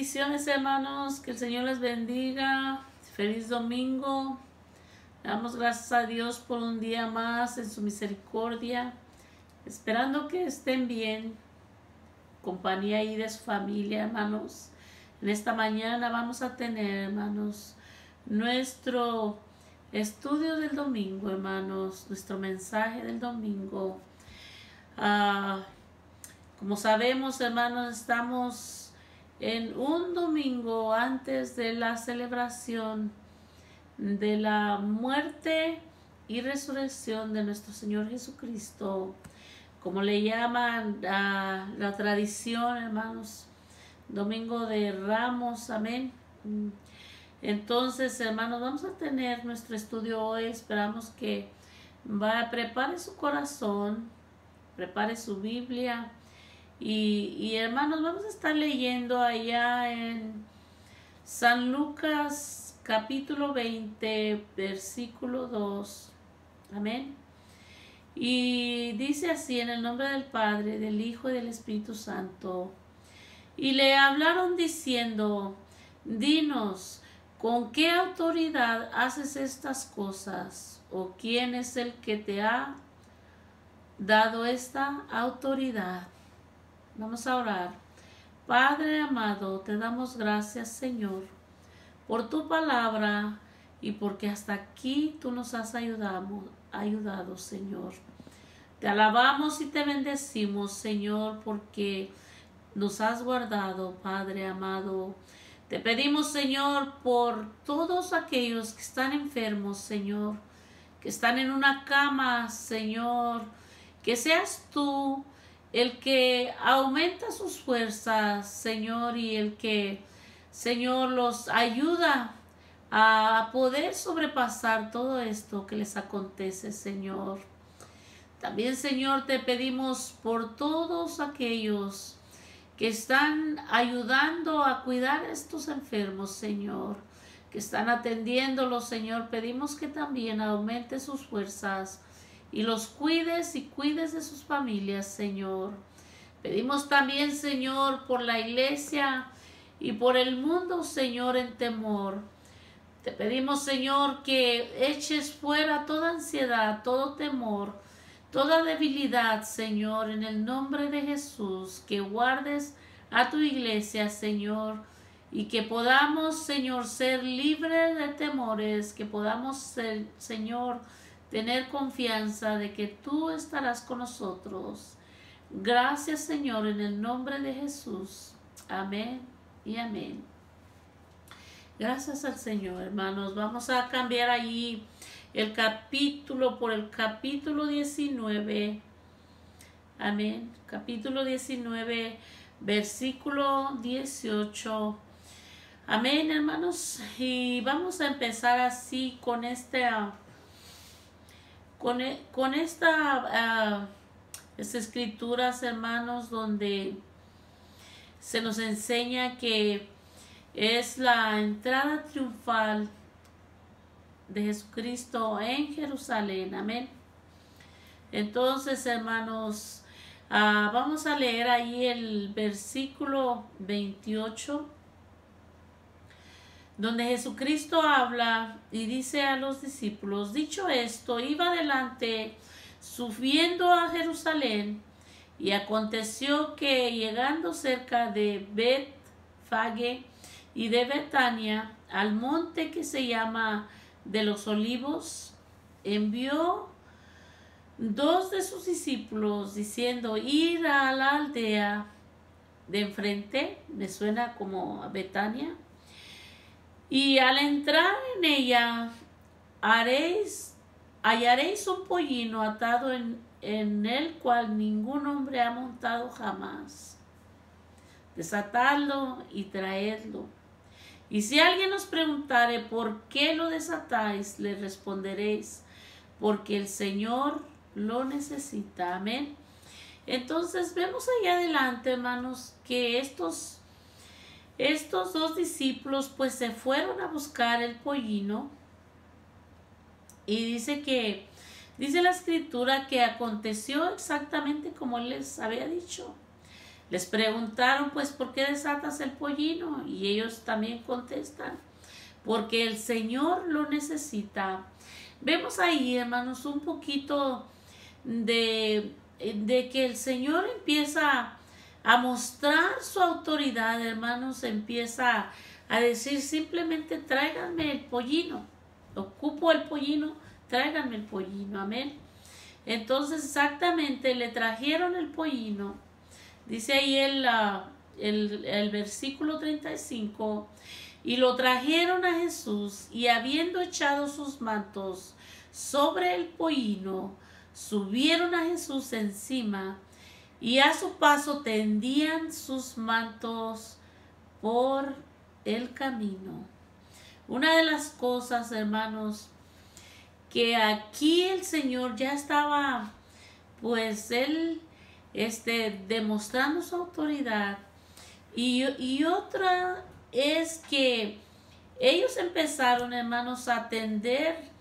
Bendiciones, hermanos, que el Señor les bendiga. Feliz domingo. Damos gracias a Dios por un día más en su misericordia, esperando que estén bien, compañía ahí de su familia, hermanos. En esta mañana vamos a tener, hermanos, nuestro estudio del domingo, hermanos, nuestro mensaje del domingo. Como sabemos, hermanos, estamos en un domingo antes de la celebración de la muerte y resurrección de nuestro Señor Jesucristo, como le llaman a la tradición, hermanos, Domingo de Ramos, amén. Entonces, hermanos, vamos a tener nuestro estudio hoy. Esperamos que prepare su corazón, prepare su Biblia. Y hermanos, vamos a estar leyendo allá en San Lucas capítulo 20, versículo 2. Amén. Y dice así: en el nombre del Padre, del Hijo y del Espíritu Santo. Y le hablaron diciendo: dinos, ¿con qué autoridad haces estas cosas? ¿O quién es el que te ha dado esta autoridad? Vamos a orar. Padre amado, te damos gracias, Señor, por tu palabra y porque hasta aquí tú nos has ayudado, Señor. Te alabamos y te bendecimos, Señor, porque nos has guardado, Padre amado. Te pedimos, Señor, por todos aquellos que están enfermos, Señor, que están en una cama, Señor, que seas tú el que aumenta sus fuerzas, Señor, y el que, Señor, los ayuda a poder sobrepasar todo esto que les acontece, Señor. También, Señor, te pedimos por todos aquellos que están ayudando a cuidar a estos enfermos, Señor, que están atendiéndolos, Señor. Pedimos que también aumente sus fuerzas y los cuides y cuides de sus familias, Señor. Pedimos también, Señor, por la iglesia y por el mundo, Señor, en temor. Te pedimos, Señor, que eches fuera toda ansiedad, todo temor, toda debilidad, Señor, en el nombre de Jesús. Que guardes a tu iglesia, Señor, y que podamos, Señor, ser libres de temores, que podamos ser, Señor, tener confianza de que tú estarás con nosotros. Gracias, Señor, en el nombre de Jesús. Amén y amén. Gracias al Señor, hermanos. Vamos a cambiar allí el capítulo por el capítulo 19. Amén. Capítulo 19, versículo 18. Amén, hermanos. Y vamos a empezar así con estas escrituras, hermanos, donde se nos enseña que es la entrada triunfal de Jesucristo en Jerusalén. Amén. Entonces, hermanos, vamos a leer ahí el versículo 28, donde Jesucristo habla y dice a los discípulos: dicho esto, iba adelante subiendo a Jerusalén, y aconteció que llegando cerca de Betfage y de Betania, al monte que se llama de los Olivos, envió dos de sus discípulos diciendo: ir a la aldea de enfrente, me suena como a Betania, y al entrar en ella hallaréis un pollino atado en el cual ningún hombre ha montado jamás. Desatadlo y traedlo. Y si alguien os preguntare por qué lo desatáis, le responderéis: porque el Señor lo necesita. Amén. Entonces vemos allá adelante, hermanos, que estos dos discípulos pues se fueron a buscar el pollino, y dice la escritura que aconteció exactamente como él les había dicho. Les preguntaron, pues, ¿por qué desatas el pollino? Y ellos también contestan, porque el Señor lo necesita. Vemos ahí, hermanos, un poquito de que el Señor empieza a mostrar su autoridad, hermanos, empieza a decir simplemente tráiganme el pollino, ocupo el pollino, tráiganme el pollino, amén. Entonces exactamente le trajeron el pollino, dice ahí el versículo 35, y lo trajeron a Jesús, y habiendo echado sus mantos sobre el pollino, subieron a Jesús encima, y a su paso tendían sus mantos por el camino. Una de las cosas, hermanos, que aquí el Señor ya estaba, pues él, demostrando su autoridad, y otra es que ellos empezaron, hermanos, a tender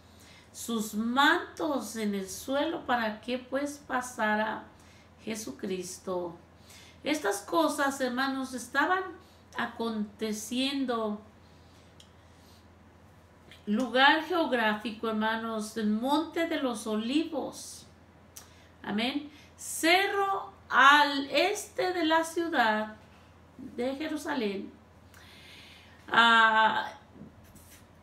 sus mantos en el suelo para que pues pasara Jesucristo. Estas cosas, hermanos, estaban aconteciendo. Lugar geográfico, hermanos, el Monte de los Olivos. Amén. Cerro al este de la ciudad de Jerusalén.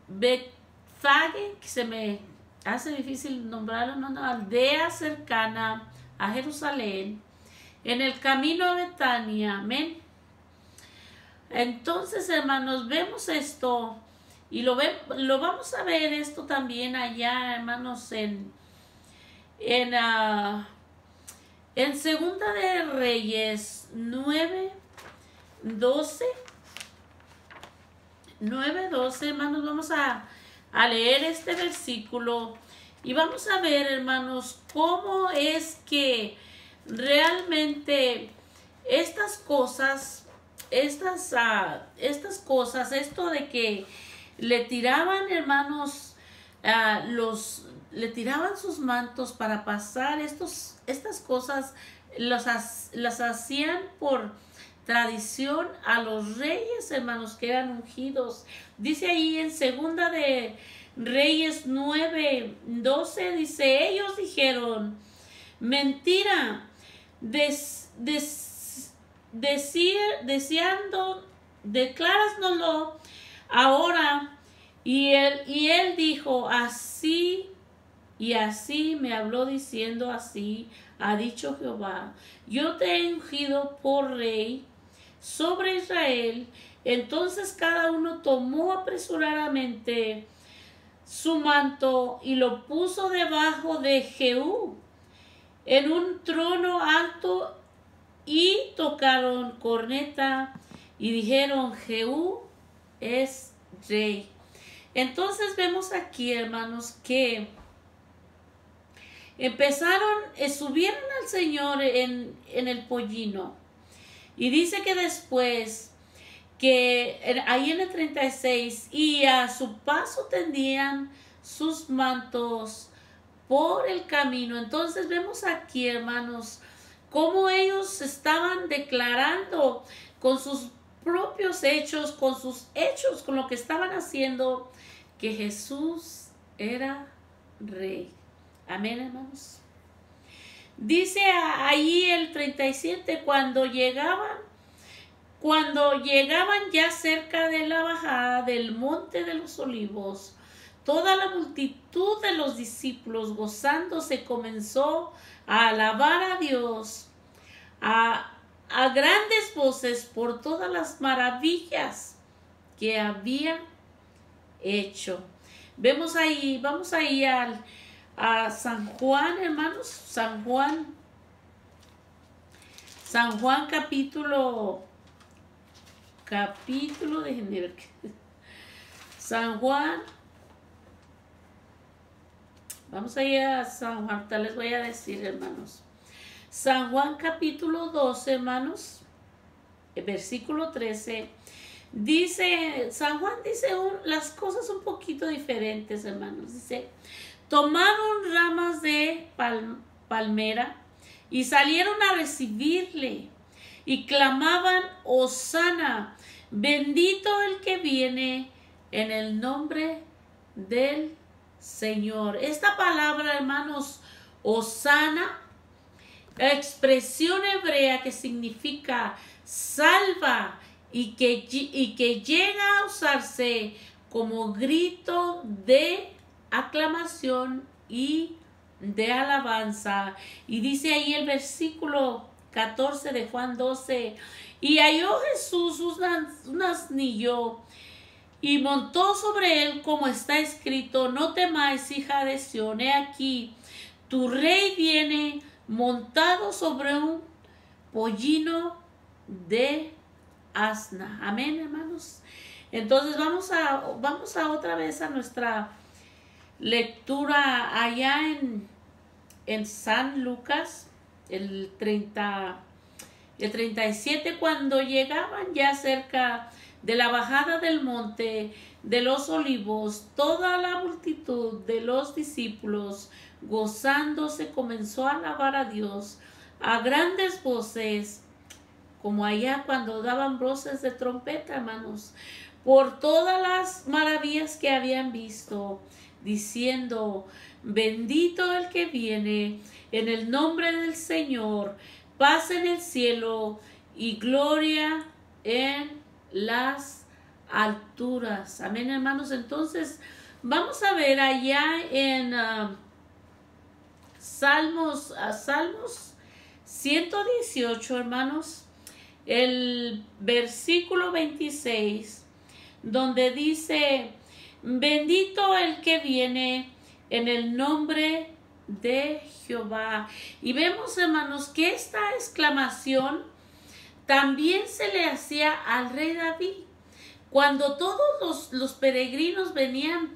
Betfage, que se me hace difícil nombrarlo, una aldea cercana a Jerusalén, en el camino a Betania. Amén. Entonces, hermanos, vemos esto y lo vamos a ver esto también allá, hermanos, en Segunda de Reyes 9:12, hermanos. Vamos a leer este versículo y vamos a ver, hermanos, cómo es que realmente estas cosas, esto de que le tiraban, hermanos, le tiraban sus mantos para pasar, estas cosas las hacían por tradición a los reyes, hermanos, que eran ungidos. Dice ahí en Segunda de Reyes 9:12, dice, ellos dijeron, mentira, deseando, declárasnoslo ahora. Y él dijo, así y así me habló diciendo, así ha dicho Jehová, yo te he ungido por rey sobre Israel. Entonces cada uno tomó apresuradamente su manto y lo puso debajo de Jehú en un trono alto, y tocaron corneta y dijeron, Jehú es rey. Entonces vemos aquí, hermanos, que subieron al Señor en el pollino. Y dice que después, que ahí en el 36, y a su paso tendían sus mantos por el camino. Entonces vemos aquí, hermanos, cómo ellos estaban declarando con sus propios hechos, con lo que estaban haciendo, que Jesús era rey. Amén, hermanos. Dice ahí el 37, cuando llegaban ya cerca de la bajada del Monte de los Olivos, toda la multitud de los discípulos gozándose comenzó a alabar a Dios a grandes voces por todas las maravillas que había hecho. Vamos ahí a San Juan, hermanos. San Juan capítulo, déjenme ver. San Juan. Vamos a ir a San Juan, tal les voy a decir, hermanos. San Juan capítulo 12, hermanos, versículo 13. Dice, San Juan dice las cosas un poquito diferentes, hermanos. Dice, tomaron ramas de palmera y salieron a recibirle. y clamaban: Hosana, bendito el que viene en el nombre del Señor. Esta palabra, hermanos, Hosana, expresión hebrea que significa salva y que llega a usarse como grito de aclamación y de alabanza. Y dice ahí el versículo 14 de Juan 12: y halló Jesús un asnillo y montó sobre él, como está escrito: no temáis, hija de Sión, he aquí tu rey viene montado sobre un pollino de asna. Amén, hermanos. Entonces vamos a otra vez a nuestra lectura allá en San Lucas, el 37, cuando llegaban ya cerca de la bajada del monte de los olivos, toda la multitud de los discípulos, gozándose, comenzó a alabar a Dios a grandes voces, como allá cuando daban voces de trompeta, hermanos, por todas las maravillas que habían visto, diciendo: bendito el que viene en el nombre del Señor, paz en el cielo y gloria en las alturas. Amén, hermanos. Entonces vamos a ver allá en Salmos 118, hermanos, el versículo 26, donde dice: bendito el que viene en el nombre de Jehová. Y vemos, hermanos, que esta exclamación también se le hacía al rey David cuando todos los peregrinos venían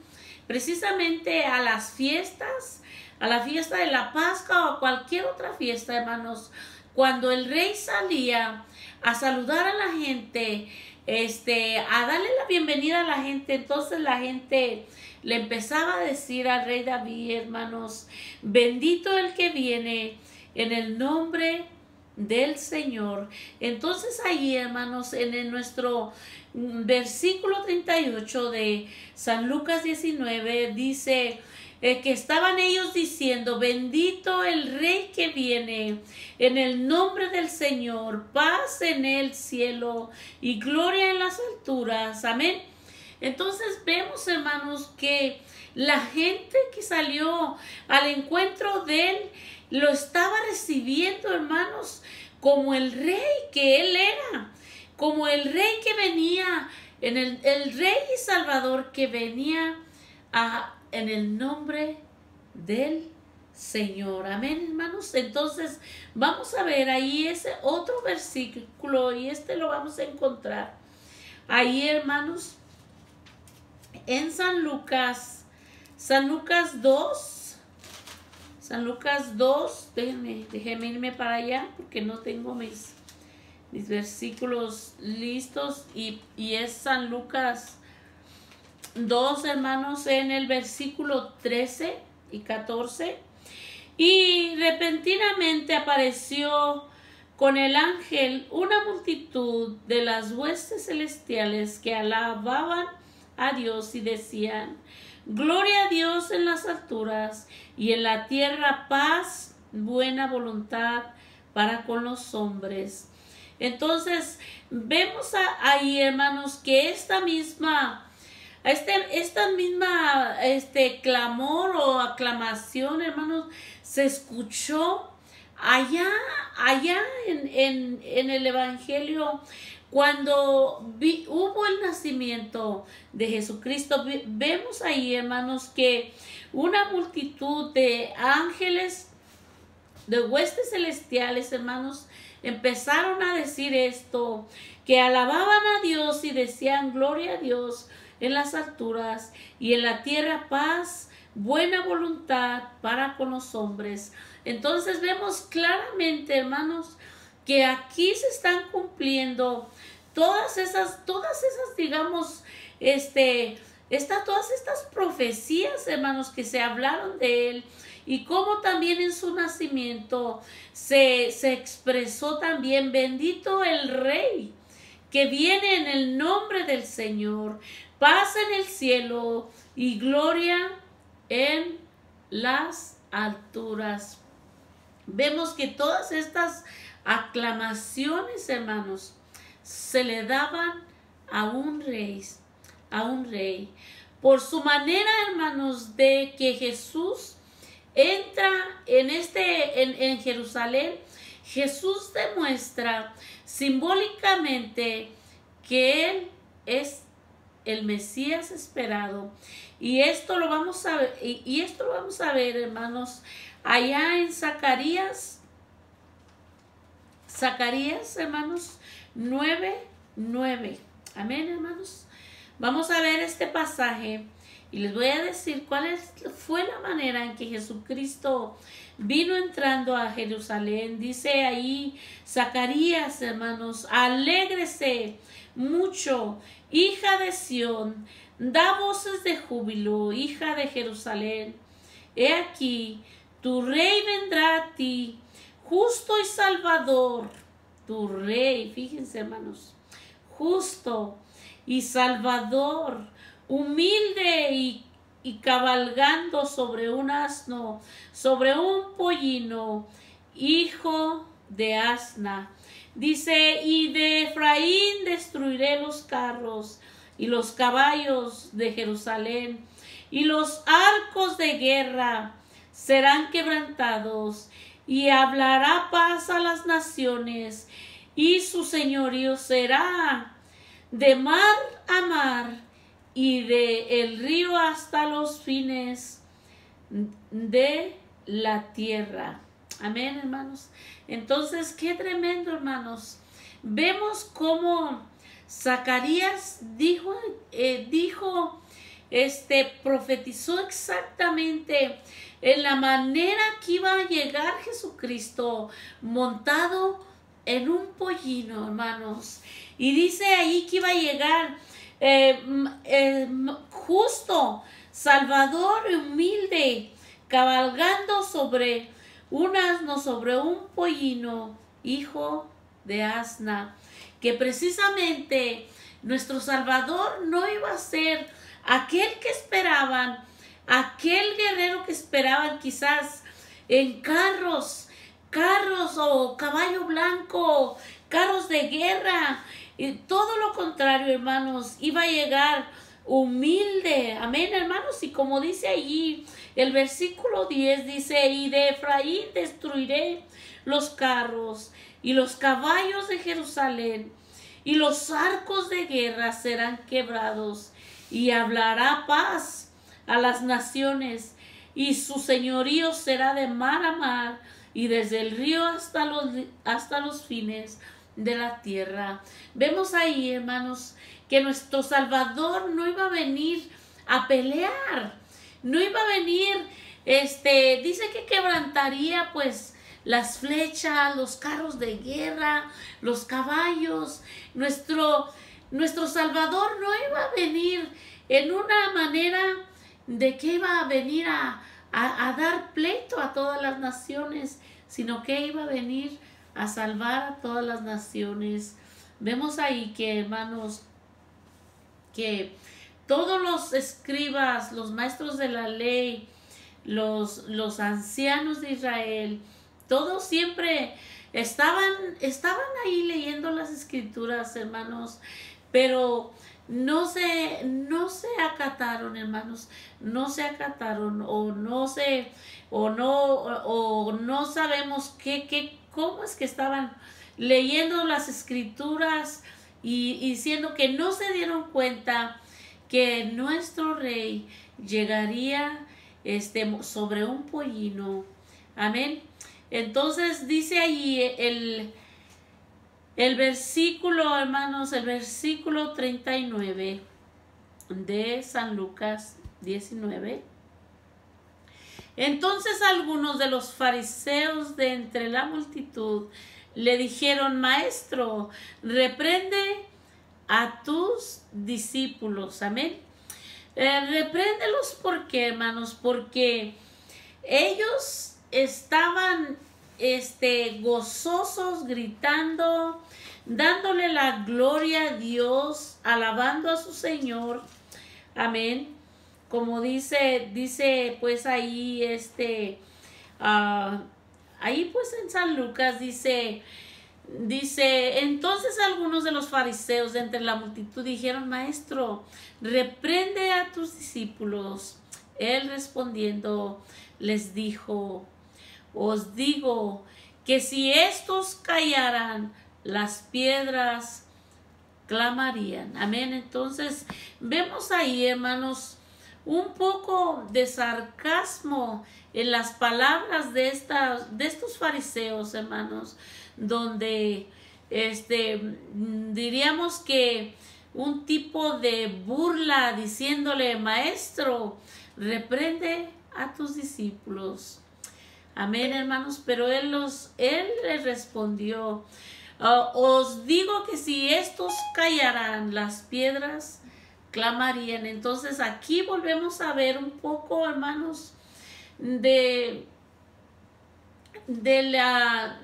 precisamente a las fiestas, a la fiesta de la Pascua o a cualquier otra fiesta, hermanos. Cuando el rey salía a saludar a la gente, a darle la bienvenida a la gente, entonces la gente le empezaba a decir al rey David, hermanos: bendito el que viene en el nombre del Señor. Entonces ahí, hermanos, en nuestro versículo 38 de San Lucas 19 dice que estaban ellos diciendo: bendito el rey que viene en el nombre del Señor, paz en el cielo y gloria en las alturas. Amén. Entonces vemos, hermanos, que la gente que salió al encuentro de él lo estaba recibiendo, hermanos, como el rey que él era, como el rey que venía, el rey y salvador que venía en el nombre del Señor. Amén, hermanos. Entonces vamos a ver ahí ese otro versículo, y lo vamos a encontrar ahí, hermanos, en San Lucas 2. San Lucas 2, déjenme irme para allá porque no tengo mis versículos listos, y es San Lucas 2, hermanos, en el versículo 13 y 14. Y repentinamente apareció con el ángel una multitud de las huestes celestiales que alababan a Dios y decían: gloria a Dios en las alturas, y en la tierra paz, buena voluntad para con los hombres. Entonces vemos ahí, hermanos, que esta misma clamor o aclamación, hermanos, se escuchó allá en el Evangelio. Cuando hubo el nacimiento de Jesucristo, vemos ahí, hermanos, que una multitud de ángeles, de huestes celestiales, hermanos, empezaron a decir esto, que alababan a Dios y decían: gloria a Dios en las alturas, y en la tierra paz, buena voluntad para con los hombres. Entonces vemos claramente, hermanos, que aquí se están cumpliendo todas esas, digamos, todas estas profecías, hermanos, que se hablaron de él y cómo también en su nacimiento se expresó también: bendito el Rey que viene en el nombre del Señor, paz en el cielo y gloria en las alturas. Vemos que todas estas aclamaciones, hermanos, se le daban a un rey, por su manera, hermanos, de que Jesús entra en Jerusalén. Jesús demuestra simbólicamente que Él es el Mesías esperado. Y esto lo vamos a ver, hermanos, allá en Zacarías, hermanos, 9:9. Amén, hermanos. Vamos a ver este pasaje y les voy a decir fue la manera en que Jesucristo vino entrando a Jerusalén. Dice ahí Zacarías, hermanos: alégrese mucho, hija de Sión, da voces de júbilo, hija de Jerusalén. He aquí, tu rey vendrá a ti, justo y salvador. Tu rey, fíjense, hermanos, justo y salvador, humilde y cabalgando sobre un asno, sobre un pollino, hijo de asna. Dice: y de Efraín destruiré los carros y los caballos de Jerusalén, y los arcos de guerra serán quebrantados, y hablará paz a las naciones, y su señorío será de mar a mar, y de el río hasta los fines de la tierra. Amén, hermanos. Entonces, qué tremendo, hermanos. Vemos cómo Zacarías profetizó exactamente en la manera que iba a llegar Jesucristo montado en un pollino, hermanos. Y dice ahí que iba a llegar justo, salvador, humilde, cabalgando sobre un asno, sobre un pollino, hijo de asna. Que precisamente nuestro Salvador no iba a ser aquel que esperaban, aquel guerrero que esperaban quizás en carros o caballo blanco, carros de guerra. Y todo lo contrario, hermanos, iba a llegar humilde. Amén, hermanos. Y como dice allí el versículo 10, dice: y de Efraín destruiré los carros y los caballos de Jerusalén, y los arcos de guerra serán quebrados, y hablará paz a las naciones, y su señorío será de mar a mar, y desde el río hasta los fines de la tierra. Vemos ahí, hermanos, que nuestro Salvador no iba a venir a pelear, no iba a venir, dice que quebrantaría pues las flechas, los carros de guerra, los caballos. Nuestro Salvador no iba a venir en una manera de que iba a venir a dar pleito a todas las naciones, sino que iba a venir a salvar a todas las naciones. Vemos ahí que, hermanos, que todos los escribas, los maestros de la ley, los ancianos de Israel, todos siempre estaban ahí leyendo las escrituras, hermanos, pero no se acataron, hermanos, no se acataron, o no sabemos cómo es que estaban leyendo las escrituras y siendo que no se dieron cuenta que nuestro rey llegaría sobre un pollino. Amén. Entonces dice allí el versículo, hermanos, el versículo 39 de San Lucas 19. Entonces algunos de los fariseos de entre la multitud le dijeron: Maestro, reprende a tus discípulos. Amén. Repréndelos, ¿por qué, hermanos? Porque ellos estaban gozosos, gritando, dándole la gloria a Dios, alabando a su Señor. Amén. Como dice pues ahí, ahí pues en San Lucas dice, entonces algunos de los fariseos de entre la multitud dijeron: Maestro, reprende a tus discípulos. Él respondiendo les dijo: os digo que si estos callaran, las piedras clamarían. Amén. Entonces vemos ahí, hermanos, un poco de sarcasmo en las palabras de estos fariseos, hermanos, donde diríamos que un tipo de burla, diciéndole: Maestro, reprende a tus discípulos. Amén, hermanos. Pero él les respondió: os digo que si estos callaran, las piedras clamarían. Entonces aquí volvemos a ver un poco, hermanos, de la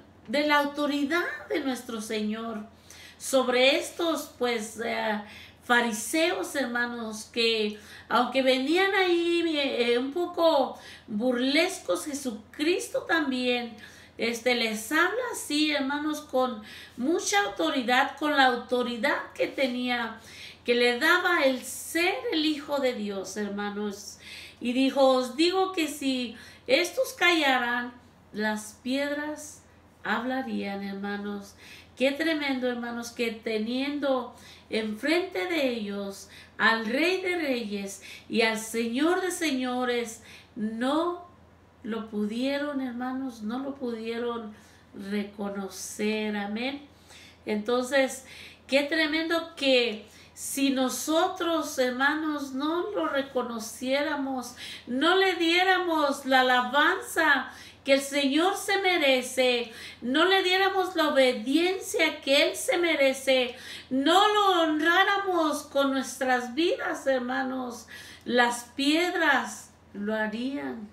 autoridad de nuestro Señor sobre estos pues fariseos, hermanos, que aunque venían ahí un poco burlescos, Jesucristo también les habla así, hermanos, con mucha autoridad, con la autoridad que tenía, que le daba el ser el Hijo de Dios, hermanos. Y dijo: os digo que si estos callaran, las piedras hablarían, hermanos. Qué tremendo, hermanos, que teniendo enfrente de ellos al Rey de Reyes y al Señor de Señores, no lo pudieron, hermanos, no lo pudieron reconocer. Amén. Entonces, qué tremendo que si nosotros, hermanos, no lo reconociéramos, no le diéramos la alabanza que el Señor se merece, no le diéramos la obediencia que Él se merece, no lo honráramos con nuestras vidas, hermanos, las piedras lo harían.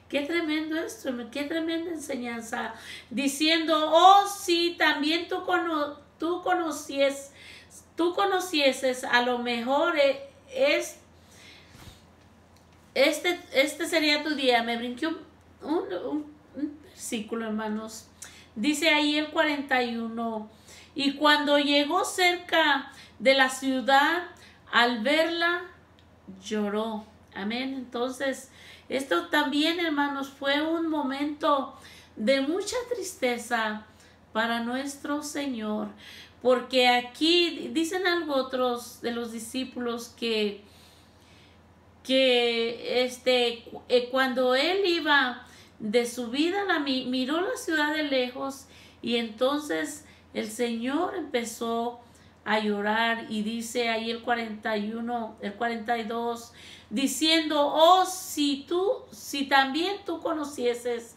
Qué tremendo esto, qué tremenda enseñanza, diciendo: oh, sí, también tú conocieses, a lo mejor este sería tu día. Me brinqué un versículo, hermanos. Dice ahí el 41: y cuando llegó cerca de la ciudad, al verla, lloró. Amén. Entonces, esto también, hermanos, fue un momento de mucha tristeza para nuestro Señor, porque aquí dicen algo otros de los discípulos que cuando él iba de su vida, miró la ciudad de lejos, y entonces el Señor empezó a llorar, y dice ahí el 41, el 42, diciendo: oh, si también tú conocieses,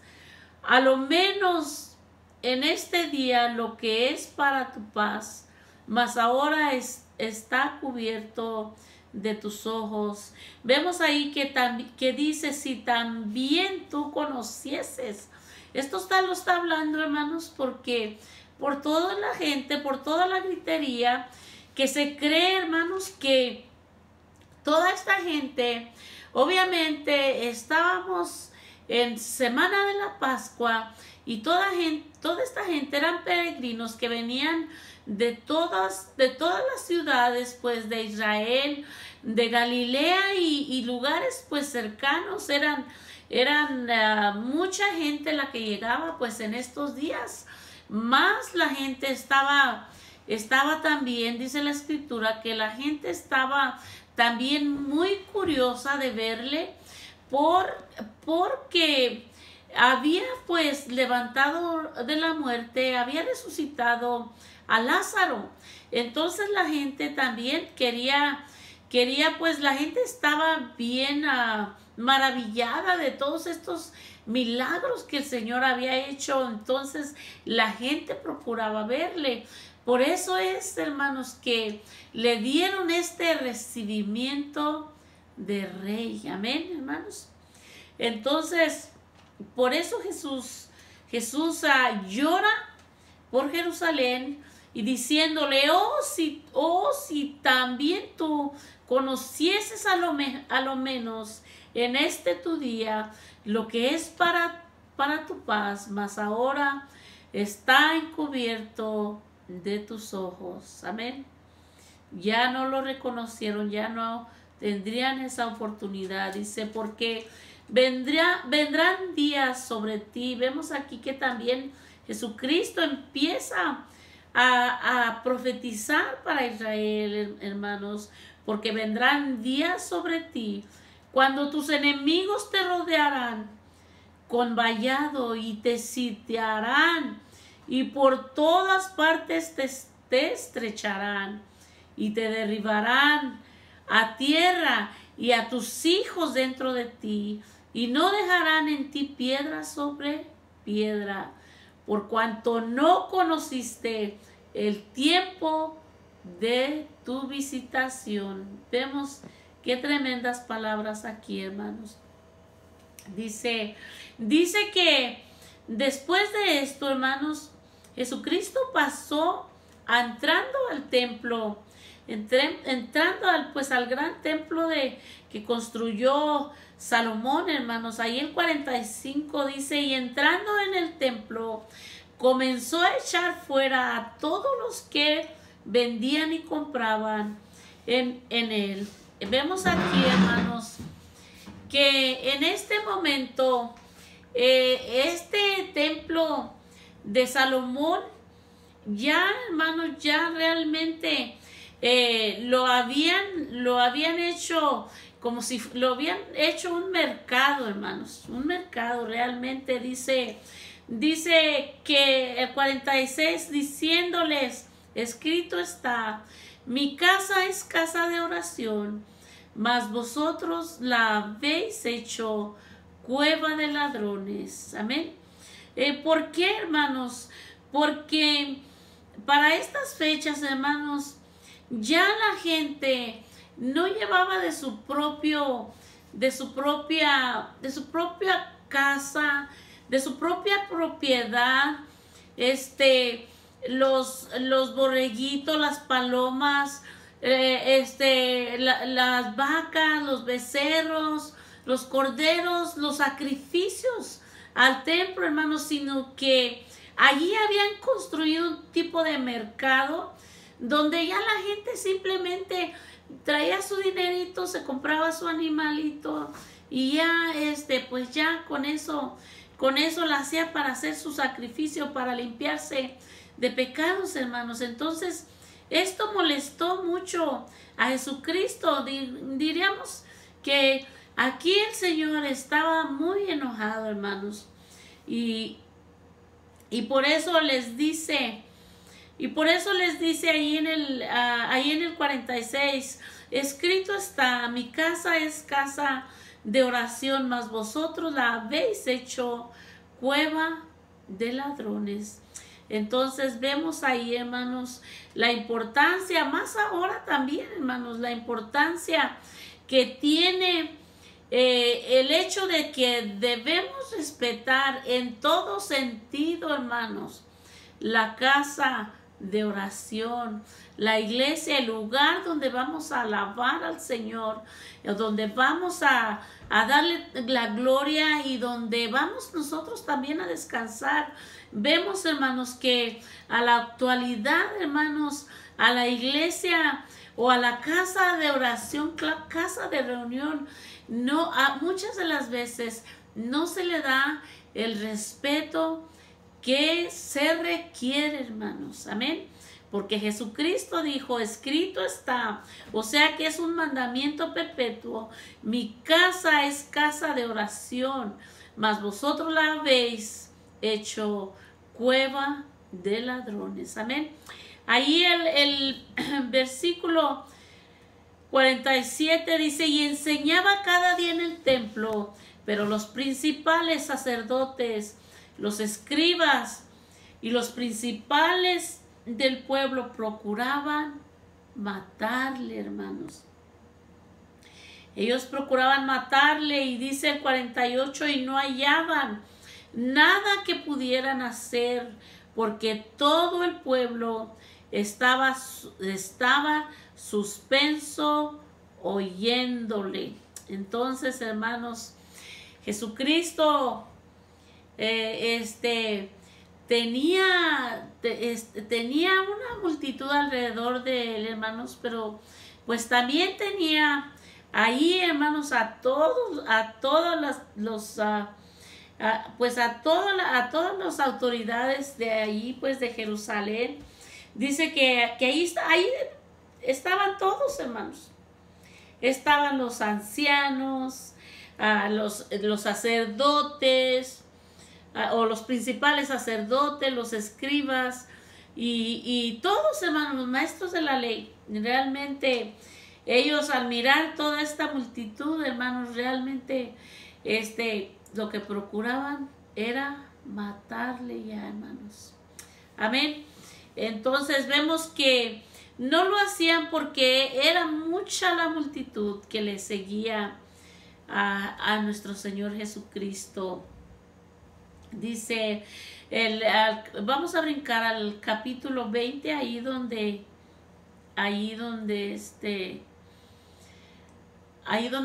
a lo menos en este día, lo que es para tu paz, mas ahora está cubierto de tus ojos. Vemos ahí que dice: si también tú conocieses. Esto lo está hablando, hermanos, porque por toda la gente, por toda la gritería, que se cree, hermanos, que toda esta gente, obviamente estábamos en Semana de la Pascua, y toda esta gente eran peregrinos que venían de todas las ciudades pues de Israel, de Galilea y lugares pues cercanos. Eran mucha gente la que llegaba pues en estos días. Más la gente estaba también, dice la Escritura, que la gente estaba también muy curiosa de verle, porque había pues levantado de la muerte, había resucitado a Lázaro. Entonces la gente también quería pues, la gente estaba bien maravillada de todos estos milagros que el Señor había hecho. Entonces la gente procuraba verle. Por eso es, hermanos, que le dieron este recibimiento de rey. Amén, hermanos. Entonces, por eso Jesús llora por Jerusalén y diciéndole, oh, si también tú conocieses a lo menos en este tu día lo que es para tu paz, mas ahora está encubierto de tus ojos. Amén. Ya no lo reconocieron, ya no tendrían esa oportunidad. Dice, porque vendrán días sobre ti. Vemos aquí que también Jesucristo empieza a profetizar para Israel, hermanos, porque vendrán días sobre ti cuando tus enemigos te rodearán con vallado y te sitiarán y por todas partes te estrecharán y te derribarán a tierra y a tus hijos dentro de ti, y no dejarán en ti piedra sobre piedra, por cuanto no conociste el tiempo de tu visitación. Vemos qué tremendas palabras aquí, hermanos. Dice que después de esto, hermanos, Jesucristo pasó entrando al templo, entrando al gran templo que construyó Salomón, hermanos. Ahí en 45 dice, y entrando en el templo, comenzó a echar fuera a todos los que vendían y compraban en él. Vemos aquí, hermanos, que en este momento este templo de Salomón ya, hermanos, ya realmente lo habían hecho como si lo habían hecho un mercado, hermanos, un mercado. Realmente dice que el 46, diciéndoles, escrito está, mi casa es casa de oración, mas vosotros la habéis hecho cueva de ladrones. Amén. ¿Por qué, hermanos? Porque para estas fechas, hermanos, ya la gente no llevaba de su propia casa, de su propia propiedad, los borreguitos, las palomas, las vacas, los becerros, los corderos, los sacrificios al templo, hermanos, sino que allí habían construido un tipo de mercado donde ya la gente simplemente traía su dinerito, se compraba su animalito y ya pues ya con eso la hacía para hacer su sacrificio, para limpiarse de pecados, hermanos. Entonces esto molestó mucho a Jesucristo. Diríamos que aquí el Señor estaba muy enojado, hermanos, y por eso les dice ahí en el 46, escrito está, mi casa es casa de oración, mas vosotros la habéis hecho cueva de ladrones. Entonces vemos ahí, hermanos, la importancia, más ahora también, hermanos, la importancia que tiene el hecho de que debemos respetar en todo sentido, hermanos, la casa de oración, la iglesia, el lugar donde vamos a alabar al Señor, donde vamos a darle la gloria y donde vamos nosotros también a descansar. Vemos, hermanos, que a la actualidad, hermanos, a la iglesia o a la casa de oración, casa de reunión, muchas de las veces no se le da el respeto que se requiere, hermanos. Amén. Porque Jesucristo dijo, escrito está, o sea que es un mandamiento perpetuo, mi casa es casa de oración, mas vosotros la habéis hecho cueva de ladrones. Amén. Ahí el versículo 47 dice, y enseñaba cada día en el templo, pero los principales sacerdotes, los escribas y los principales del pueblo procuraban matarle, hermanos. Ellos procuraban matarle y dice el 48, y no hallaban nada que pudieran hacer, porque todo el pueblo estaba suspenso oyéndole. Entonces, hermanos, Jesucristo tenía una multitud alrededor de él, hermanos, pero pues también tenía ahí, hermanos, a todas las autoridades de ahí, pues de Jerusalén. Dice que ahí estaban todos, hermanos. Estaban los ancianos, los sacerdotes, o los principales sacerdotes, los escribas, y todos, hermanos, los maestros de la ley. Realmente ellos, al mirar toda esta multitud, hermanos, realmente lo que procuraban era matarle ya, hermanos. Amén. Entonces vemos que no lo hacían porque era mucha la multitud que le seguía a nuestro Señor Jesucristo. Dice, vamos a brincar al capítulo 20, ahí donde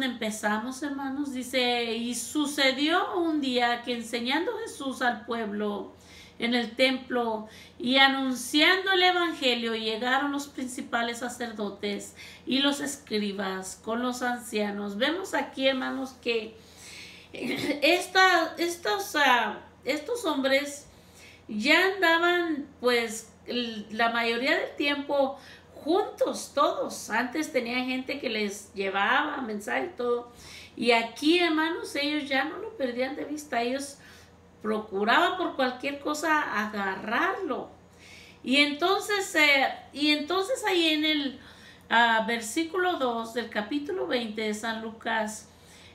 empezamos, hermanos. Dice, y sucedió un día que enseñando Jesús al pueblo en el templo y anunciando el evangelio, llegaron los principales sacerdotes y los escribas con los ancianos. Vemos aquí, hermanos, que estos hombres ya andaban, pues, la mayoría del tiempo juntos, todos. Antes tenían gente que les llevaba mensaje y todo. Y aquí, hermanos, ellos ya no lo perdían de vista. Ellos procuraban por cualquier cosa agarrarlo. Y entonces ahí en el versículo 2 del capítulo 20 de San Lucas,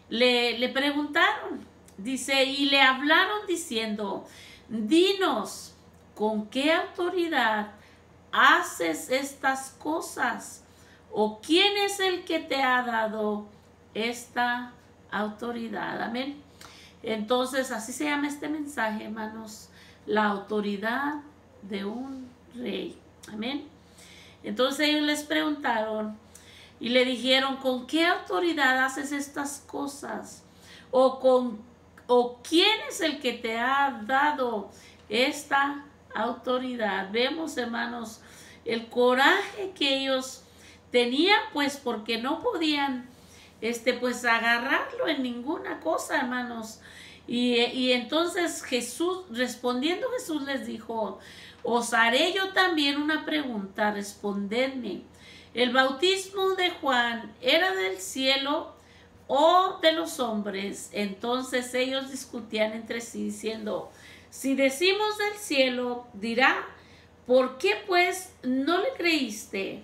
le preguntaron, dice, y le hablaron diciendo, dinos, ¿con qué autoridad haces estas cosas? ¿O quién es el que te ha dado esta autoridad? Amén. Entonces, así se llama este mensaje, hermanos, la autoridad de un rey. Amén. Entonces ellos les preguntaron y le dijeron, ¿con qué autoridad haces estas cosas? ¿O quién es el que te ha dado esta autoridad? Vemos, hermanos, el coraje que ellos tenían, pues porque no podían pues agarrarlo en ninguna cosa, hermanos. Y entonces respondiendo Jesús les dijo, os haré yo también una pregunta, respondedme. ¿El bautismo de Juan era del cielo o de los hombres? Entonces ellos discutían entre sí diciendo, si decimos del cielo, dirá, ¿por qué pues no le creíste?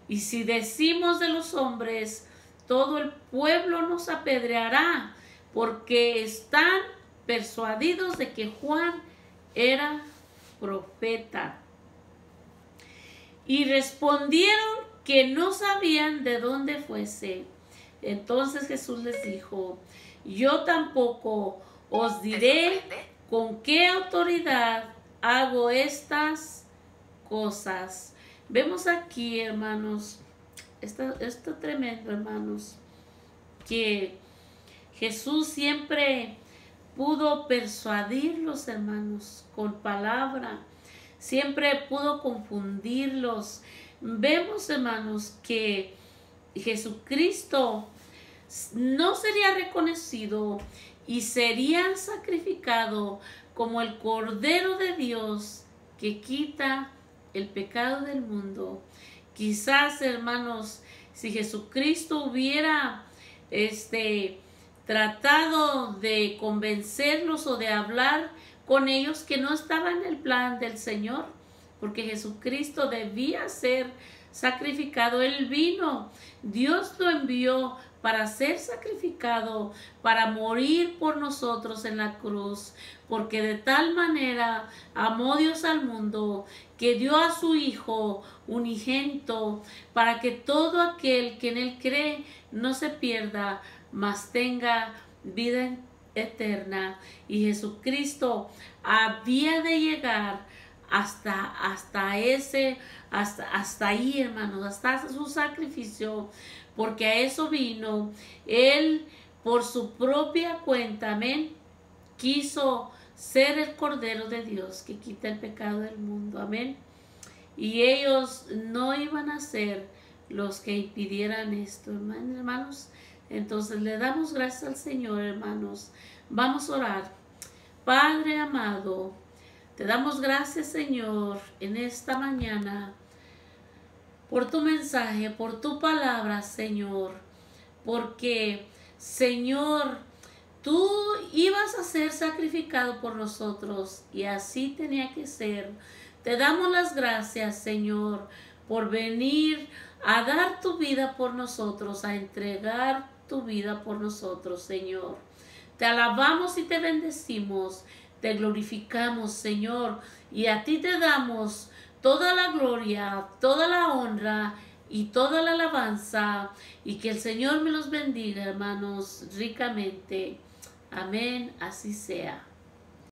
Y si decimos de los hombres, todo el pueblo nos apedreará, porque están persuadidos de que Juan era profeta. Y respondieron que no sabían de dónde fuese. Entonces Jesús les dijo, yo tampoco os diré con qué autoridad hago estas cosas. Vemos aquí, hermanos, esto tremendo, hermanos, que Jesús siempre pudo persuadirlos, hermanos, con palabra. Siempre pudo confundirlos. Vemos, hermanos, que Jesucristo no sería reconocido y sería sacrificado como el Cordero de Dios que quita el pecado del mundo. Quizás, hermanos, si Jesucristo hubiera tratado de convencerlos o de hablar con ellos, que no estaba en el plan del Señor, porque Jesucristo debía ser sacrificado. Él vino, Dios lo envió para ser sacrificado, para morir por nosotros en la cruz, porque de tal manera amó Dios al mundo que dio a su Hijo unigénito, para que todo aquel que en él cree no se pierda, mas tenga vida eterna. Y Jesucristo había de llegar hasta ahí, hermanos, hasta su sacrificio, porque a eso vino. Él por su propia cuenta, amén, quiso ser el Cordero de Dios que quita el pecado del mundo, amén. Y ellos no iban a ser los que impidieran esto, hermanos. Entonces le damos gracias al Señor, hermanos. Vamos a orar. Padre amado, te damos gracias, Señor, en esta mañana por tu mensaje, por tu palabra, Señor, porque, Señor, tú ibas a ser sacrificado por nosotros y así tenía que ser. Te damos las gracias, Señor, por venir a dar tu vida por nosotros, a entregar tu vida por nosotros, Señor. Te alabamos y te bendecimos, te glorificamos, Señor, y a ti te damos toda la gloria, toda la honra y toda la alabanza, y que el Señor me los bendiga, hermanos, ricamente. Amén, así sea.